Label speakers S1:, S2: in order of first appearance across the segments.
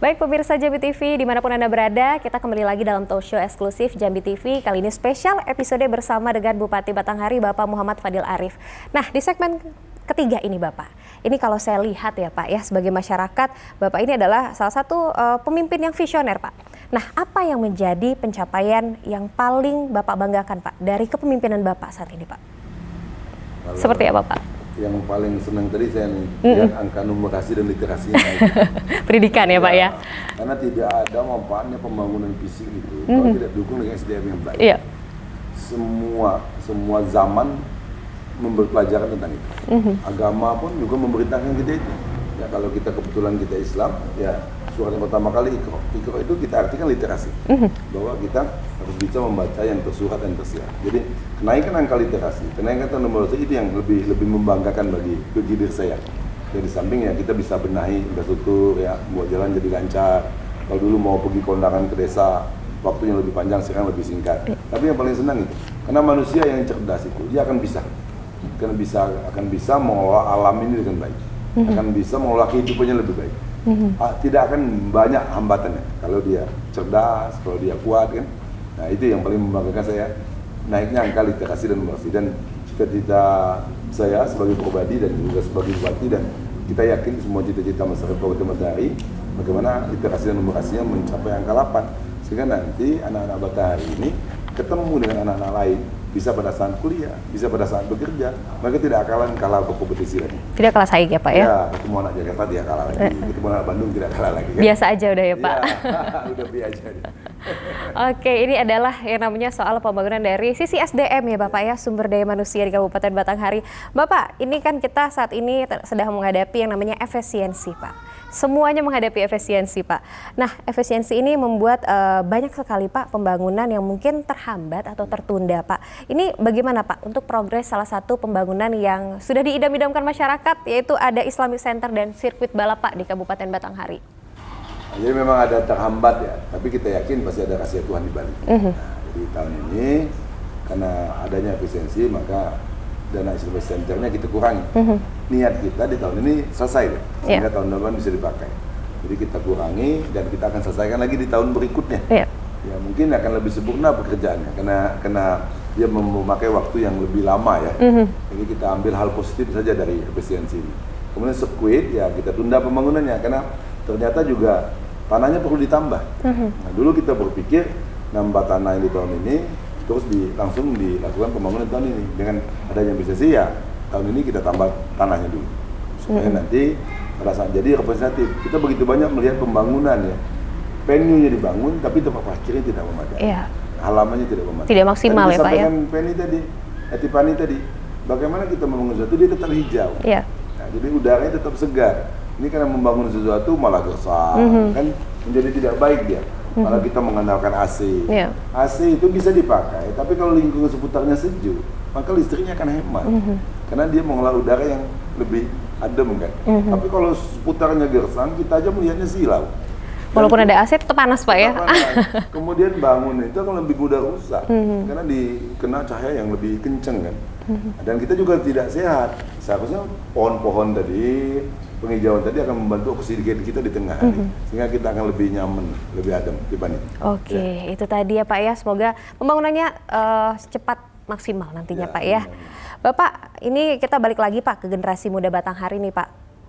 S1: Baik pemirsa Jambi TV, dimanapun Anda berada, kita kembali lagi dalam talk show eksklusif Jambi TV. Kali ini spesial episode bersama dengan Bupati Batanghari, Bapak Muhammad Fadil Arif. Nah, di segmen ketiga ini Bapak, ini kalau saya lihat ya Pak ya, sebagai masyarakat, Bapak ini adalah salah satu pemimpin yang visioner Pak. Nah, apa yang menjadi pencapaian yang paling Bapak banggakan Pak dari kepemimpinan Bapak saat ini Pak?
S2: Kalau
S1: seperti apa Pak?
S2: Yang paling senang tadi saya nih, lihat angka numerasi dan literasinya naik.
S1: Pendidikan ya Pak ya?
S2: Karena tidak ada manfaatnya pembangunan fisik itu kalau tidak didukung dengan SDM yang baik.
S1: Iya.
S2: Semua zaman memberi pelajaran tentang itu. Agama pun juga memberitakan kita itu. Ya kalau kita kebetulan kita Islam, ya surat yang pertama kali Iqra. Iqra itu kita artikan literasi. Bahwa kita harus bisa membaca yang tersurat dan tersirat. Jadi kenaikan angka literasi, kenaikan numerasi itu yang lebih membanggakan bagi diri saya. Jadi samping ya kita bisa benahi infrastruktur, ya buat jalan jadi lancar. Kalau dulu mau pergi kondangan ke desa, waktunya lebih panjang, sekarang lebih singkat. Tapi yang paling senang itu, karena manusia yang cerdas itu dia akan bisa mengelola alam ini dengan baik, akan bisa mengelola kehidupannya lebih baik. Tidak akan banyak hambatannya kalau dia cerdas, kalau dia kuat kan. Nah itu yang paling membanggakan saya, naiknya angka literasi dan numerasi. Dan cita-cita saya sebagai pribadi dan juga sebagai bupati, dan kita yakin semua cita-cita masyarakat Kabupaten Batanghari bagaimana literasi dan numerasinya mencapai angka 8, sehingga nanti anak-anak Batanghari ini ketemu dengan anak-anak lain, bisa pada saat kuliah, bisa pada saat bekerja, mereka tidak akan kalah berkompetisi lagi.
S1: Tidak kalah saing ya Pak ya?
S2: Ya, ketemu anak Jakarta tidak kalah lagi, ketemu anak Bandung tidak kalah lagi. Kan?
S1: Biasa aja udah ya Pak?
S2: Ya, udah biasa.
S1: Oke, ini adalah yang namanya soal pembangunan dari sisi SDM ya Bapak ya, sumber daya manusia di Kabupaten Batanghari. Bapak, ini kan kita saat ini sedang menghadapi yang namanya efisiensi Pak. Semuanya menghadapi efisiensi Pak. Nah, efisiensi ini membuat banyak sekali Pak pembangunan yang mungkin terhambat atau tertunda Pak. Ini bagaimana Pak untuk progres salah satu pembangunan yang sudah diidam-idamkan masyarakat, yaitu ada Islamic Center dan sirkuit balap Pak di Kabupaten Batanghari?
S2: Jadi memang ada terhambat ya, tapi kita yakin pasti ada rahasia Tuhan di balik. Nah, jadi tahun ini karena adanya efisiensi maka dana Islamic Center-nya kita kurangi. Niat kita di tahun ini selesai deh, sehingga tahun depan bisa dipakai. Jadi kita kurangi dan kita akan selesaikan lagi di tahun berikutnya. Ya mungkin akan lebih sempurna pekerjaannya karena dia memakai waktu yang lebih lama ya. Jadi kita ambil hal positif saja dari efisiensi ini. Kemudian sirkuit ya kita tunda pembangunannya karena ternyata juga tanahnya perlu ditambah. Nah, dulu kita berpikir nambah tanah di tahun ini terus langsung dilakukan pembangunan tahun ini. Dengan adanya efisiensi ya tahun ini kita tambah tanahnya dulu supaya nanti pada saat jadi representatif. Kita begitu banyak melihat pembangunan ya, venue-nya dibangun tapi tempat parkirnya tidak memadai, halamannya tidak memadai,
S1: tidak maksimal ya Pak ya.
S2: Penny tadi, Tipani tadi, bagaimana kita membangun sesuatu dia tetap hijau, nah, jadi udaranya tetap segar. Ini karena membangun sesuatu malah gersang, kan menjadi tidak baik dia. Malah kita mengandalkan AC. AC itu bisa dipakai, tapi kalau lingkungan seputarnya sejuk, maka listriknya akan hemat. Karena dia mengolah udara yang lebih adem kan. Tapi kalau seputarnya gersang, kita aja melihatnya silau.
S1: Walaupun ada AC tetap panas Pak ya.
S2: Kemudian bangun itu akan lebih mudah rusak, karena dikena cahaya yang lebih kenceng kan. Dan kita juga tidak sehat. Seharusnya pohon-pohon tadi, penghijauan tadi akan membantu oksigen kita di tengah hari, sehingga kita akan lebih nyaman, lebih adem.
S1: Oke, itu tadi ya Pak ya. Semoga pembangunannya cepat maksimal nantinya Pak ya. Bapak, ini kita balik lagi Pak ke generasi muda Batanghari nih Pak.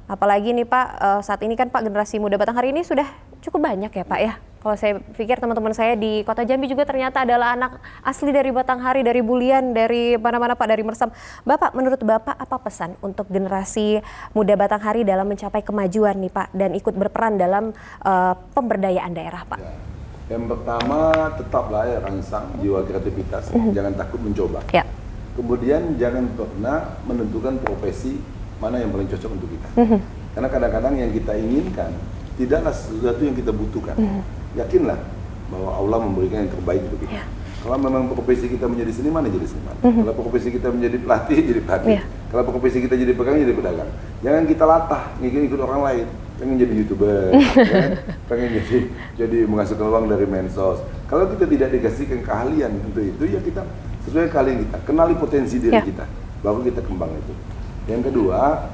S1: Apalagi nih Pak, saat ini kan Pak generasi muda Batanghari ini sudah cukup banyak ya Pak ya. Kalau saya pikir teman-teman saya di Kota Jambi juga ternyata adalah anak asli dari Batanghari, dari Bulian, dari mana-mana Pak, dari Mersam. Bapak, menurut Bapak apa pesan untuk generasi muda Batanghari dalam mencapai kemajuan nih Pak dan ikut berperan dalam pemberdayaan daerah Pak?
S2: Yang pertama, tetaplah ya rangsang jiwa kreativitas, jangan takut mencoba. Kemudian jangan pernah menentukan profesi mana yang paling cocok untuk kita. Karena kadang-kadang yang kita inginkan tidaklah sesuatu yang kita butuhkan. Yakinlah bahwa Allah memberikan yang terbaik untuk kita. Kalau memang profesi kita menjadi seniman, jadi seniman. Kalau profesi kita menjadi pelatih, jadi pelatih. Kalau profesi kita jadi pedagang, jadi pedagang. Jangan kita latah ngikut orang lain. Pengen jadi YouTuber, pengen jadi menghasilkan uang dari medsos. Kalau kita tidak dikasihkan keahlian untuk itu, ya kita sesuai keahlian kita. Kenali potensi diri kita, baru kita kembang itu. Yang kedua,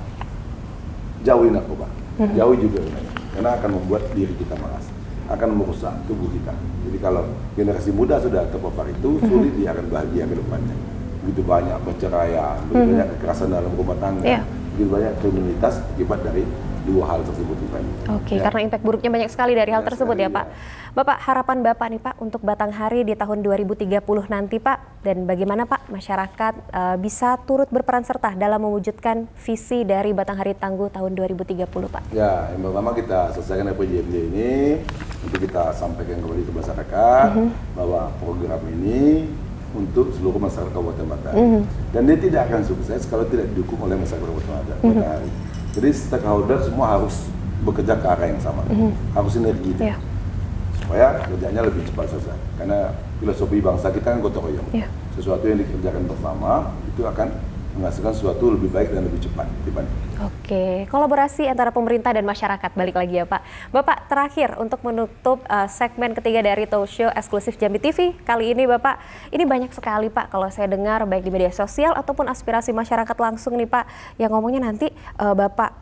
S2: jauhi narkoba. Jauhi juga. karena akan membuat diri kita malas, akan merusak tubuh kita. Jadi kalau generasi muda sudah terpapar itu, sulit dia akan bahagia ke depannya. Begitu banyak perceraian, begitu banyak kekerasan dalam rumah tangga, begitu banyak kriminalitas akibat dari dua hal tersebut tadi.
S1: Oke, karena impact buruknya banyak sekali dari hal tersebut ya Pak. Bapak, harapan Bapak nih Pak untuk Batanghari di tahun 2030 nanti Pak, dan bagaimana Pak masyarakat bisa turut berperan serta dalam mewujudkan visi dari Batanghari Tangguh tahun 2030 Pak?
S2: Ya, yang pertama kita selesaikan RPJMD ini, untuk kita sampaikan kembali ke masyarakat bahwa program ini untuk seluruh masyarakat Kabupaten Batanghari. Dan dia tidak akan sukses kalau tidak didukung oleh masyarakat Kabupaten Batanghari. Jadi stakeholder semua harus bekerja ke arah yang sama, harus sinergi, supaya kerjanya lebih cepat selesai. Karena filosofi bangsa kita kan gotong royong, sesuatu yang dikerjakan bersama itu akan menghasilkan sesuatu lebih baik dan lebih cepat dibanding.
S1: Oke, kolaborasi antara pemerintah dan masyarakat, balik lagi ya Pak. Bapak, terakhir untuk menutup segmen ketiga dari talk show eksklusif Jambi TV kali ini Bapak, ini banyak sekali Pak kalau saya dengar baik di media sosial ataupun aspirasi masyarakat langsung nih Pak, yang ngomongnya nanti Bapak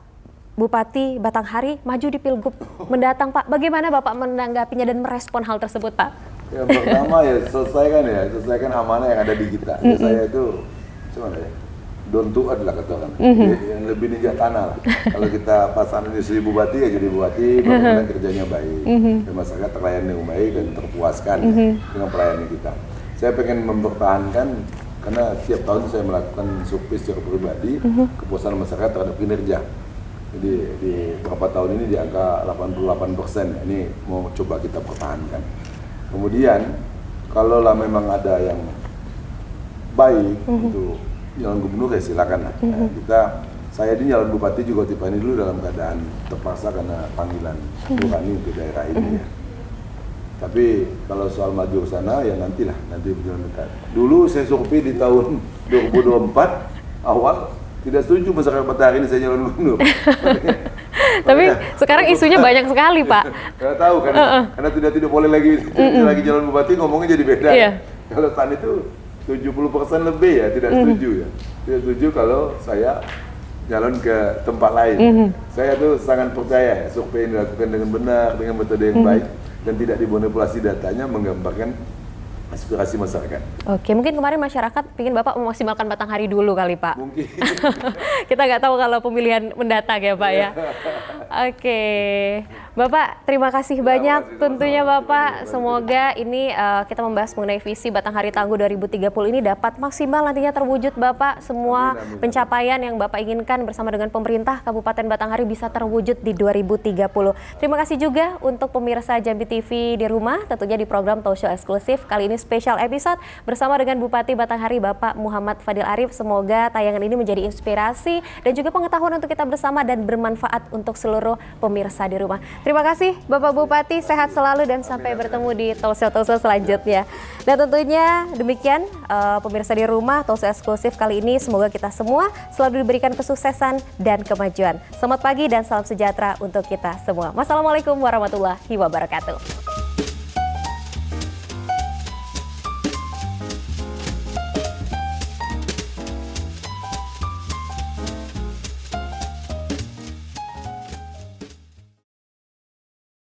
S1: Bupati Batanghari maju di Pilgub mendatang Pak. Bagaimana Bapak menanggapinya dan merespon hal tersebut Pak?
S2: Yang pertama ya selesaikan amanah yang ada di kita. Saya itu gimana ya? Don't do adalah kata orang, yang lebih ninjak tanah lah. Kalau kita pasangan jadi bupati ya jadi bupati, bagaimana kerjanya baik, dan masyarakat terlayani dengan baik dan terpuaskan dengan pelayanan kita. Saya pengen mempertahankan, karena setiap tahun saya melakukan survei secara pribadi, kepuasan masyarakat terhadap kinerja. Jadi di beberapa tahun ini di angka 88%, ini mau coba kita pertahankan. Kemudian, kalau memang ada yang baik untuk jalan gubernur ya silakan lah. Saya di jalan bupati juga tiba ini dulu dalam keadaan terpaksa karena panggilan nurani untuk daerah ini ya. Tapi kalau soal maju ke sana ya nanti berjalan dekat. Dulu saya survei di tahun 2024 awal tidak setuju masyarakat Batanghari ini saya jalan gubernur.
S1: Tapi sekarang isunya banyak sekali Pak.
S2: Karena tahu kan, karena tidak boleh lagi jalan bupati ngomongnya jadi beda. Kalau saat itu 70% lebih ya tidak setuju ya. Tidak setuju kalau saya jalan ke tempat lain. Saya tuh sangat percaya ya, survei yang dilakukan dengan benar, dengan metode yang baik dan tidak dimanipulasi datanya, menggambarkan aspirasi masyarakat.
S1: Oke, mungkin kemarin masyarakat ingin Bapak memaksimalkan Batanghari dulu kali Pak.
S2: Mungkin.
S1: Kita nggak tahu kalau pemilihan mendatang ya Pak ya. Oke, Bapak terima kasih banyak tentunya Bapak. Semoga ini kita membahas mengenai visi Batanghari Tangguh 2030 ini dapat maksimal nantinya terwujud Bapak. Semua pencapaian yang Bapak inginkan bersama dengan pemerintah Kabupaten Batanghari bisa terwujud di 2030. Terima kasih juga untuk pemirsa Jambi TV di rumah, tentunya di program talk show eksklusif kali ini spesial episode bersama dengan Bupati Batanghari Bapak Muhammad Fadil Arif. Semoga tayangan ini menjadi inspirasi dan juga pengetahuan untuk kita bersama dan bermanfaat untuk seluruh pemirsa di rumah. Terima kasih Bapak Bupati, sehat selalu dan sampai bertemu di talk show selanjutnya. Dan tentunya demikian pemirsa di rumah, talk show eksklusif kali ini semoga kita semua selalu diberikan kesuksesan dan kemajuan. Selamat pagi dan salam sejahtera untuk kita semua. Wassalamualaikum warahmatullahi wabarakatuh.